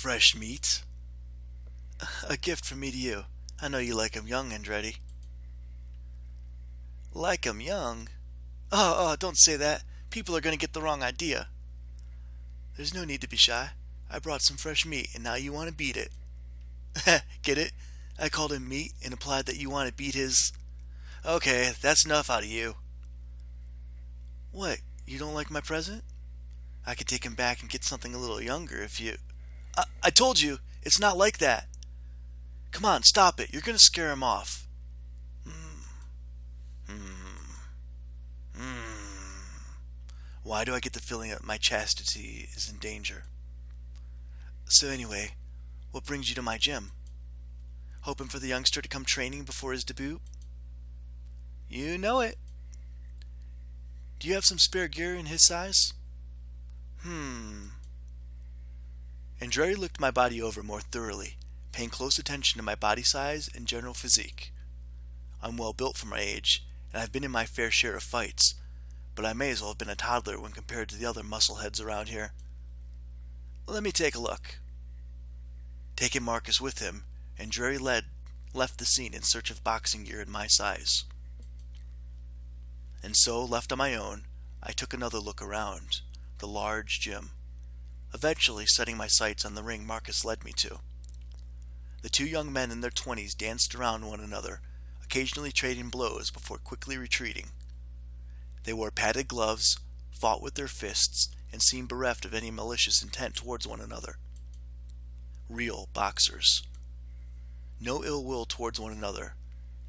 Fresh meat? A gift from me to you. I know you like 'em young, Andretti. Like 'em young? Oh, don't say that. People are going to get the wrong idea. There's no need to be shy. I brought some fresh meat, and now you want to beat it. Get it? I called him meat and implied that you want to beat his... Okay, that's enough out of you. What? You don't like my present? I could take him back and get something a little younger if you... I told you, it's not like that. Come on, stop it. You're going to scare him off. Why do I get the feeling that my chastity is in danger? So anyway, what brings you to my gym? Hoping for the youngster to come training before his debut? You know it. Do you have some spare gear in his size? Andretti looked my body over more thoroughly, paying close attention to my body size and general physique. I'm well built for my age, and I've been in my fair share of fights, but I may as well have been a toddler when compared to the other muscleheads around here. Let me take a look. Taking Marcus with him, Andretti left the scene in search of boxing gear in my size. And so, left on my own, I took another look around the large gym, eventually setting my sights on the ring Marcus led me to. The two young men in their 20s danced around one another, occasionally trading blows before quickly retreating. They wore padded gloves, fought with their fists, and seemed bereft of any malicious intent towards one another. Real boxers. No ill will towards one another,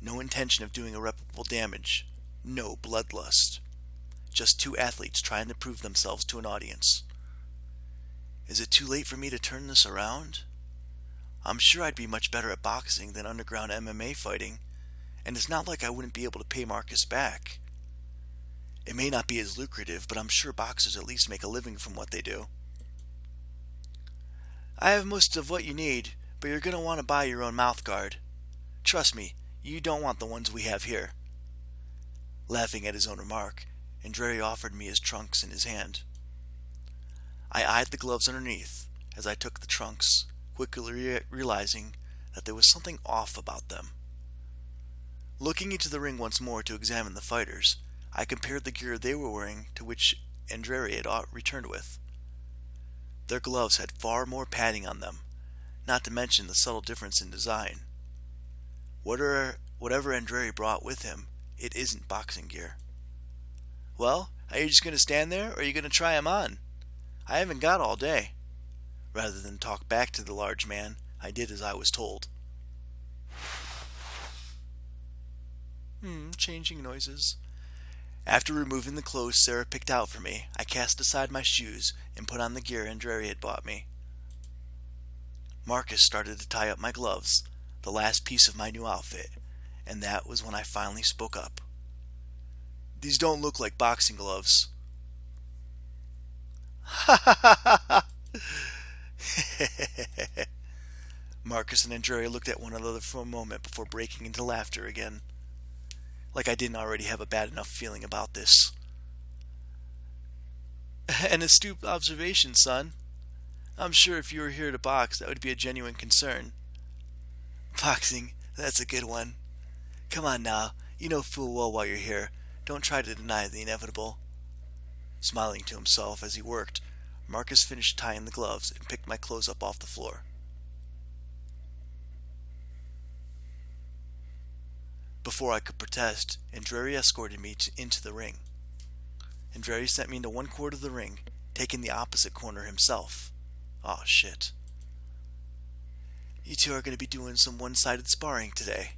no intention of doing irreparable damage, no bloodlust. Just two athletes trying to prove themselves to an audience. Is it too late for me to turn this around? I'm sure I'd be much better at boxing than underground MMA fighting, and it's not like I wouldn't be able to pay Marcus back. It may not be as lucrative, but I'm sure boxers at least make a living from what they do. I have most of what you need, but you're going to want to buy your own mouth guard. Trust me, you don't want the ones we have here. Laughing at his own remark, Andretti offered me his trunks in his hand. I eyed the gloves underneath as I took the trunks, quickly realizing that there was something off about them. Looking into the ring once more to examine the fighters, I compared the gear they were wearing to which Andretti had returned with. Their gloves had far more padding on them, not to mention the subtle difference in design. Whatever Andretti brought with him, it isn't boxing gear. Well, are you just going to stand there, or are you going to try 'em on? I haven't got all day. Rather than talk back to the large man, I did as I was told. Changing noises. After removing the clothes Sarah picked out for me, I cast aside my shoes and put on the gear Andretti had bought me. Marcus started to tie up my gloves, the last piece of my new outfit, and that was when I finally spoke up. These don't look like boxing gloves. Ha ha ha ha ha! Marcus and Andretti looked at one another for a moment before breaking into laughter again. Like I didn't already have a bad enough feeling about this. An astute observation, son. I'm sure if you were here to box, that would be a genuine concern. Boxing, that's a good one. Come on now, you know full well while you're here. Don't try to deny the inevitable. Smiling to himself as he worked, Marcus finished tying the gloves and picked my clothes up off the floor. Before I could protest, Andretti escorted me into the ring. Andretti sent me into one quarter of the ring, taking the opposite corner himself. Aw, shit. You two are going to be doing some one-sided sparring today.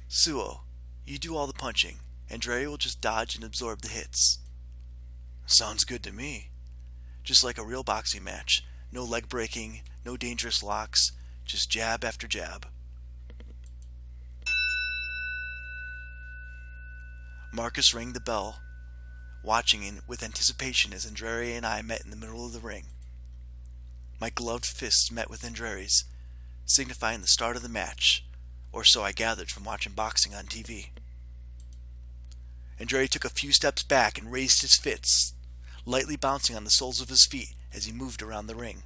Suo, you do all the punching. Andretti will just dodge and absorb the hits. Sounds good to me. Just like a real boxing match. No leg breaking, no dangerous locks, just jab after jab. Marcus rang the bell, watching with anticipation as Andretti and I met in the middle of the ring. My gloved fists met with Andretti's, signifying the start of the match, or so I gathered from watching boxing on TV. Andretti took a few steps back and raised his fists, lightly bouncing on the soles of his feet as he moved around the ring.